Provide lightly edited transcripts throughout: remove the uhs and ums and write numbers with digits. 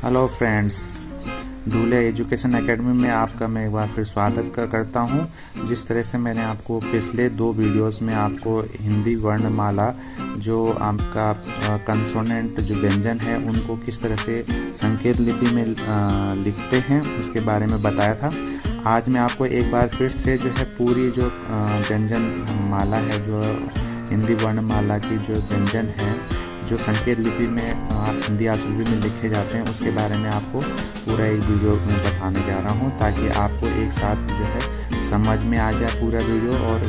Hello friends, धूले education academy में आपका मैं एक बार फिर स्वागत करता हूं। जिस तरह से मैंने आपको पिछले 2 वीडियोस में आपको हिंदी वर्णमाला जो आपका कंसोनेंट जो व्यंजन है उनको किस तरह से संकेत लिपि में लिखते हैं उसके बारे में बताया था। आज मैं आपको एक बार फिर से जो है पूरी जो व्यंजन माला है, जो हिंदी वर्णमाला की जो व्यंजन है जो संकेत लिपि में हिंदी आशुलिपि में लिखे जाते हैं उसके बारे में आपको पूरा एक वीडियो में बताने जा रहा हूं, ताकि आपको एक साथ जो है समझ में आ जाए पूरा वीडियो, और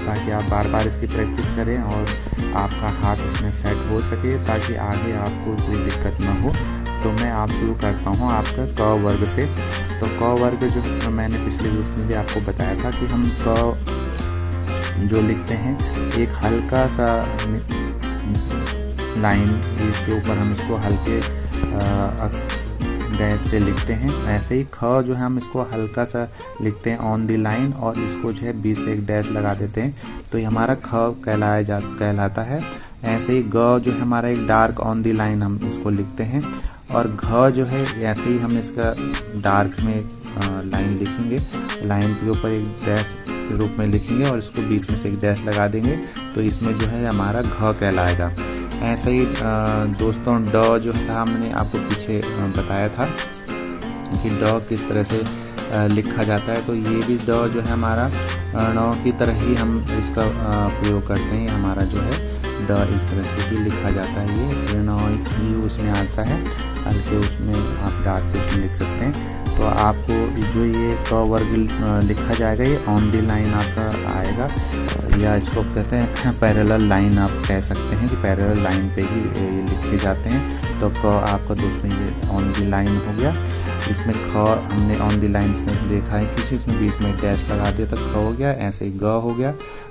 ताकि आप बार बार इसकी प्रैक्टिस करें और आपका हाथ इसमें सेट हो सके, ताकि आगे आपको कोई दिक्कत ना हो। तो मैं आप शुरू करता हूँ आपका क वर्ग से। तो क वर्ग जो मैंने पिछले वीडियो में भी आपको बताया था कि हम क जो लिखते हैं एक हल्का सा लाइन, इसके ऊपर हम इसको हल्के डैश से लिखते हैं। ऐसे ही ख जो है हम इसको हल्का सा लिखते हैं ऑन दी लाइन, और इसको जो है बीच से एक डैश लगा देते हैं, तो ये हमारा ख कहलाता है। ऐसे ही ग जो है हमारा एक डार्क ऑन दी लाइन हम इसको लिखते हैं, और घ जो है ऐसे ही हम इसका डार्क में लाइन लिखेंगे, लाइन के ऊपर एक डैश के रूप में लिखेंगे और इसको बीच में से एक डैश लगा देंगे, तो इसमें जो है हमारा घ कहलाएगा। ऐसे ही दोस्तों ड जो था हमने आपको पीछे बताया था कि ड किस तरह से लिखा जाता है, तो ये भी ड जो है हमारा ण की तरह ही हम इसका प्रयोग करते हैं। हमारा जो है ड इस तरह से ही लिखा जाता है, ये ण ही उसमें आता है, हल्के उसमें आप डार्क उसमें लिख सकते हैं। तो आपको जो ये क वर्ग लिखा जाएगा ये ऑन दी लाइन आपका आएगा, या इसको कहते हैं पैरेलल लाइन, आप कह सकते हैं कि पैरेलल लाइन पे ही ये लिखे जाते हैं। तो क आपका दोस्तों ये ऑन दी लाइन हो गया। इसमें ख हमने ऑन दी लाइन में लिखा है कि इसमें बीच में डैश लगा दिया तो ख हो गया। ऐसे ही ग हो गया,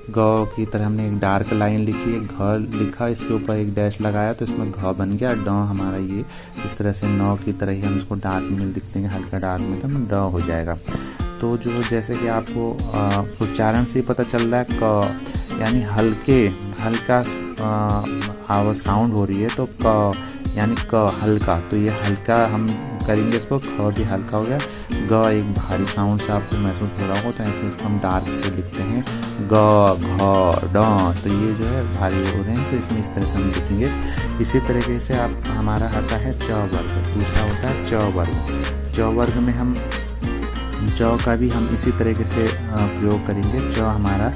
ग की तरह हमने एक डार्क लाइन लिखी है, घ लिखा, इसके ऊपर एक डैश लगाया तो इसमें घ बन गया। ड हमारा ये इस तरह से न की तरह ही हम इसको डार्क में लिख देंगे, हल्का डार्क में, तो ड हो जाएगा। तो जो जैसे कि आपको उच्चारण से पता चल रहा है क यानी हल्का आवाज साउंड हो रही है, तो क यानी क हल्का, तो ये हल्का हम करेंगे इसको, ख भी हल्का हो गया। ग एक भारी साउंड से आपको महसूस हो रहा होगा, तो ऐसे इसको हम डार्क से लिखते हैं ग घ ड, तो ये जो है भारी हो रहे हैं, तो इसमें इस तरह से हम लिखेंगे। इसी तरीके से आप हमारा आता है च वर्ग, दूसरा होता है च वर्ग। च वर्ग में हम च का भी हम इसी तरीके से प्रयोग करेंगे। च हमारा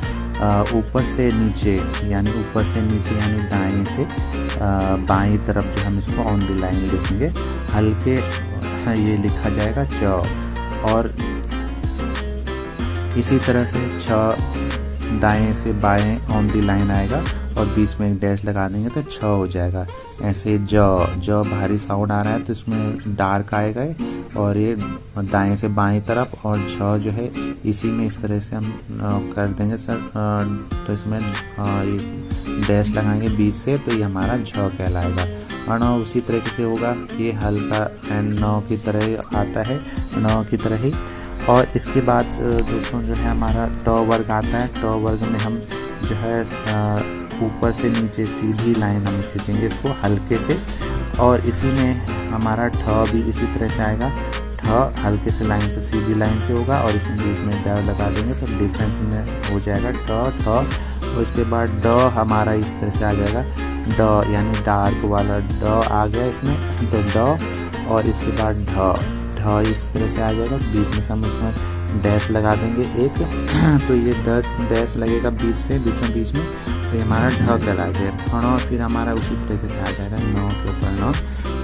ऊपर से नीचे यानी दाएं से बाईं तरफ जो हम इसको ऑन द लाइन लिखेंगे, हल्के ये लिखा जाएगा च। और इसी तरह से छ दाएं से बाएं ऑन द लाइन आएगा और बीच में एक डैश लगा देंगे तो छ हो जाएगा। ऐसे ज भारी साउंड आ रहा है तो इसमें डार्क आएगा, और ये दाएं से बाएं तरफ, और झ जो है इसी में इस तरह से हम कर देंगे सर, तो इसमें ये डैश लगाएंगे बीच से, तो ये हमारा झ कहलाएगा। और न उसी तरीके से होगा, ये हल्का एंड न की तरह आता है, न की तरह ही। और इसके बाद दोस्तों जो है हमारा ट वर्ग आता है। ट वर्ग में हम जो है ऊपर से नीचे सीधी लाइन हम खींचेंगे इसको हल्के से, और इसी में हमारा ठ भी इसी तरह से आएगा। ठ हल्के से लाइन से सीधी लाइन से होगा, और इसमें बीच में डैश लगा देंगे तो डिफरेंस में हो जाएगा ट ठ। और इसके बाद ड हमारा इस तरह से आ जाएगा, ड यानी डार्क वाला ड आ गया इसमें, तो ड, और इसके बाद ढ इस तरह से आ जाएगा, बीच में हम इसमें डैश लगा देंगे एक, तो ये 10 डैश लगेगा बीच से, बीचों बीच में, तो ये हमारा ढ कहला जाएगा। ण फिर हमारा उसी तरीके से आ जाएगा, न के ऊपर न,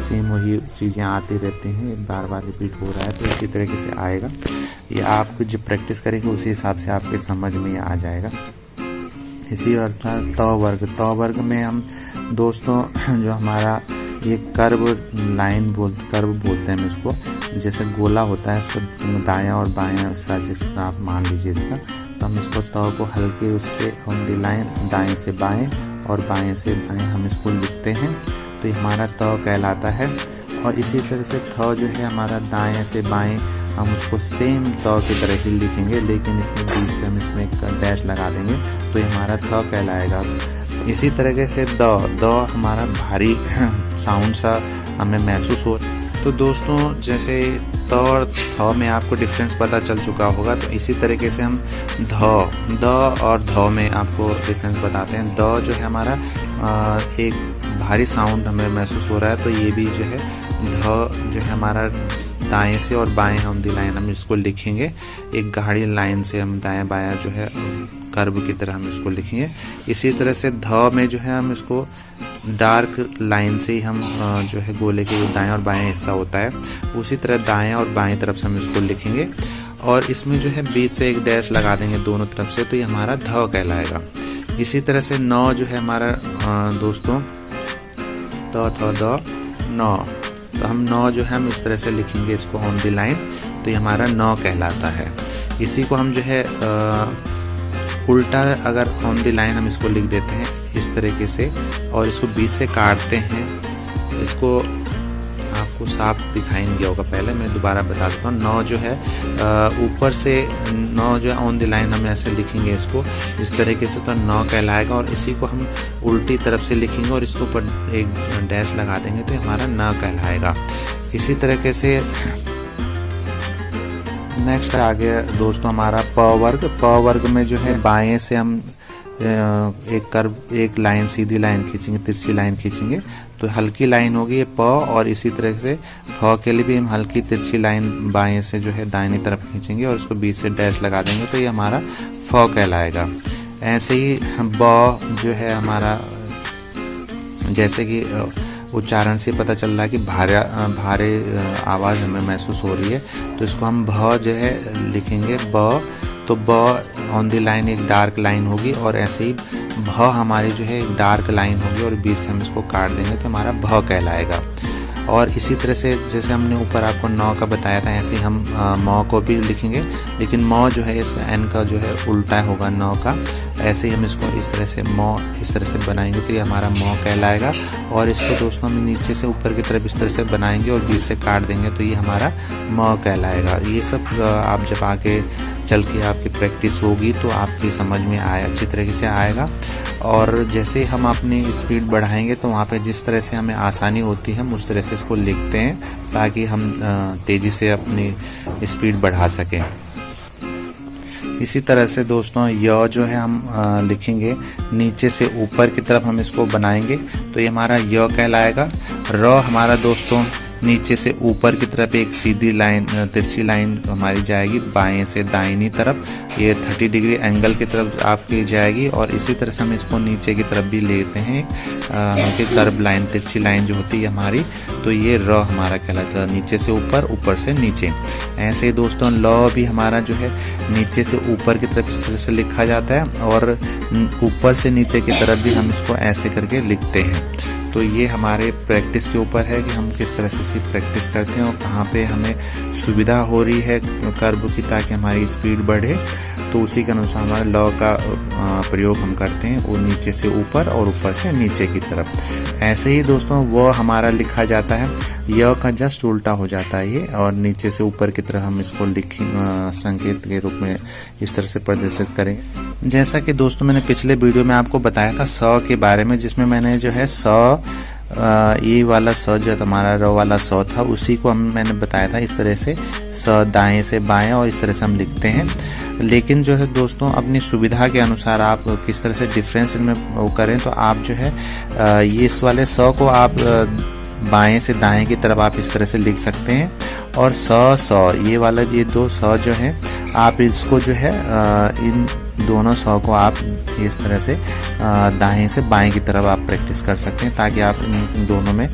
सेम वही चीज़ें आती रहती हैं, बार बार रिपीट हो रहा है, तो इसी तरीके से आएगा। ये आप जो प्रैक्टिस करेंगे उसी हिसाब से आपके समझ में आ जाएगा। इसी अर्थात त वर्ग में हम दोस्तों जो हमारा ये कर्व बोलते हैं इसको, जैसे गोला होता है इसको दायां और बायां हिस्सा जिसका आप मान लीजिए इसका, तो हम इसको त को हल्के उससे ऑन द लाइन दाएं से बाएं और बाएं से दाएं हम इसको लिखते हैं, तो ये हमारा त कहलाता है। और इसी तरह से थ जो है हमारा दाएं से बाएं हम उसको सेम त की तरह ही लिखेंगे, लेकिन इसमें बीच से हम इसमें एक डैश लगा देंगे, तो ये हमारा थ कहलाएगा। इसी तरीके से द हमारा भारी साउंड सा हमें महसूस हो, तो दोस्तों जैसे त और थ में आपको डिफरेंस पता चल चुका होगा, तो इसी तरीके से हम द और ध में आपको डिफरेंस बताते हैं। द जो है हमारा एक भारी साउंड हमें महसूस हो रहा है, तो ये भी जो है ध जो है हमारा दाएं से और बाएं ऑन द लाइन हम इसको लिखेंगे। एक गाढ़ी लाइन से हम दाएं बायां जो है कर्व की तरह हम इसको लिखेंगे। इसी तरह से ध में जो है हम इसको डार्क लाइन से ही हम जो है गोले के दाएं और बाएं हिस्सा होता है, उसी तरह दाएं और बाएं तरफ से हम इसको लिखेंगे और इसमें जो है बीच से एक डैश लगा देंगे दोनों तरफ से, तो ये हमारा ध कहलाएगा। इसी तरह से न जो है हमारा दोस्तों त थ द न, तो हम न जो है हम इस तरह से लिखेंगे इसको ऑन द लाइन, तो ये हमारा न कहलाता है। इसी को हम जो है उल्टा अगर ऑन द लाइन हम इसको लिख देते हैं इस तरीके से और इसको बीच से काटते हैं, इसको आपको साफ दिखाई नहीं दिया होगा, पहले मैं दोबारा बता देता हूँ। नौ जो है ऊपर से नौ जो है ऑन द लाइन हम ऐसे लिखेंगे इसको इस तरीके से, तो नौ कहलाएगा। और इसी को हम उल्टी तरफ से लिखेंगे और इसके ऊपर एक डैश लगा देंगे तो हमारा न कहलाएगा। इसी तरीके से नेक्स्ट आ गया दोस्तों हमारा प वर्ग। प वर्ग में जो है बाएं से हम एक लाइन सीधी लाइन खींचेंगे, तिरछी लाइन खींचेंगे तो हल्की लाइन होगी ये प, और इसी तरह से फ के लिए भी हम हल्की तिरछी लाइन बाएं से जो है दाहिनी तरफ खींचेंगे और उसको बीच से डैश लगा देंगे तो ये हमारा फ कहलाएगा। ऐसे ही ब जो है हमारा, जैसे कि उच्चारण से पता चल रहा है कि भारे आवाज़ हमें महसूस हो रही है, तो इसको हम भ जो है लिखेंगे ब, तो ब ऑन द लाइन एक डार्क लाइन होगी और ऐसे ही भ हमारी जो है एक डार्क लाइन होगी और बीच से हम इसको काट देंगे तो हमारा भ कहलाएगा। और इसी तरह से जैसे हमने ऊपर आपको नौ का बताया था, ऐसे ही हम म को भी लिखेंगे, लेकिन म जो है इस एन का जो है उल्टा होगा नौ का। ऐसे ही हम इसको इस तरह से इस तरह से बनाएंगे तो ये हमारा म कहलाएगा। और इसको दोस्तों हम नीचे से ऊपर की तरफ इस तरह से बनाएंगे और बीच से काट देंगे तो ये हमारा म कहलाएगा। ये सब आप जब आगे चल के आपकी प्रैक्टिस होगी तो आपकी समझ में अच्छी तरीके से आएगा। और जैसे हम अपनी स्पीड बढ़ाएंगे तो वहाँ पे जिस तरह से हमें आसानी होती है हम उस तरह से इसको लिखते हैं ताकि हम तेज़ी से अपनी स्पीड बढ़ा सकें। इसी तरह से दोस्तों य जो है हम लिखेंगे नीचे से ऊपर की तरफ हम इसको बनाएंगे तो ये हमारा य कहलाएगा। र हमारा दोस्तों नीचे से ऊपर की तरफ एक सीधी लाइन तिरछी लाइन हमारी जाएगी बाएं से दाहिनी तरफ, ये 30 डिग्री एंगल की तरफ आपकी जाएगी। और इसी तरह से हम इसको नीचे की तरफ भी लेते हैं, हल्की कर्व लाइन तिरछी लाइन जो होती है हमारी, तो ये र हमारा कहलाता है नीचे से ऊपर, ऊपर से नीचे। ऐसे ही दोस्तों ल भी हमारा जो है नीचे से ऊपर की तरफ इस तरह से लिखा जाता है और ऊपर से नीचे की तरफ भी हम इसको ऐसे करके लिखते हैं। तो ये हमारे प्रैक्टिस के ऊपर है कि हम किस तरह से इसकी प्रैक्टिस करते हैं और कहाँ पे हमें सुविधा हो रही है कर्व की ताकि हमारी स्पीड बढ़े, तो उसी के अनुसार हमारे लॉ का प्रयोग हम करते हैं, वो नीचे से ऊपर और ऊपर से नीचे की तरफ। ऐसे ही दोस्तों वो हमारा लिखा जाता है, य का जस्ट उल्टा हो जाता है ये, और नीचे से ऊपर की तरफ हम इसको संकेत के रूप में इस तरह से प्रदर्शित करेंगे। जैसा कि दोस्तों मैंने पिछले वीडियो में आपको बताया था स के बारे में, जिसमें मैंने जो है ये वाला स जो हमारा र वाला स था उसी को मैंने बताया था इस तरह से स दाएं से बाएं और इस तरह से हम लिखते हैं। लेकिन जो है दोस्तों अपनी सुविधा के अनुसार आप किस तरह से डिफरेंस इनमें वो करें, तो आप जो है ये इस वाले स को आप बाएं से दाएं की तरफ आप इस तरह से लिख सकते हैं, और स ये वाला ये दो स जो है आप इसको जो है इन दोनों सौ को आप इस तरह से दाएं से बाएं की तरफ आप प्रैक्टिस कर सकते हैं ताकि आप इन दोनों में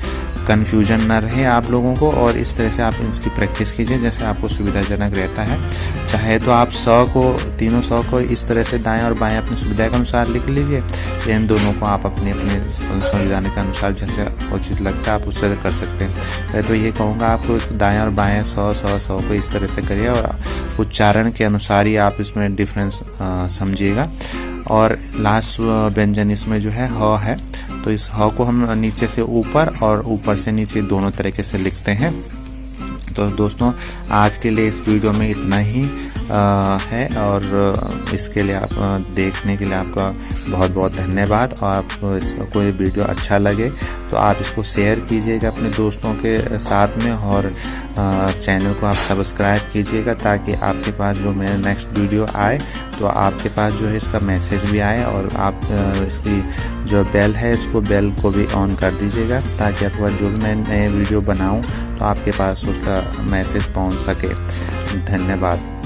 कन्फ्यूजन ना रहे आप लोगों को, और इस तरह से आप इसकी प्रैक्टिस कीजिए जैसे आपको सुविधाजनक रहता है। चाहे तो आप तीनों सौ को इस तरह से दाएं और बाएं अपनी सुविधा के अनुसार लिख लीजिए, इन दोनों को आप अपने अपने संविधान के अनुसार जैसे उचित लगता है आप उससे कर सकते हैं। तो ये कहूँगा आपको दाएं और बाएं सौ को इस तरह से करिए और उच्चारण के अनुसार ही आप इसमें डिफरेंस समझिएगा। और लास्ट व्यंजन इसमें जो है ह है, तो इस ह को हम नीचे से ऊपर और ऊपर से नीचे दोनों तरीके से लिखते हैं। तो दोस्तों आज के लिए इस वीडियो में इतना ही। है। और इसके लिए आप देखने के लिए आपका बहुत बहुत धन्यवाद। और आपको इसको ये वीडियो अच्छा लगे तो आप इसको शेयर कीजिएगा अपने दोस्तों के साथ में, और चैनल को आप सब्सक्राइब कीजिएगा ताकि आपके पास जो मेरा नेक्स्ट वीडियो आए तो आपके पास जो है इसका मैसेज भी आए, और आप इसकी जो बेल है इसको बेल को भी ऑन कर दीजिएगा ताकि आपके पास जो भी मैं नए वीडियो बनाऊं तो आपके पास उसका मैसेज पहुंच सके। धन्यवाद।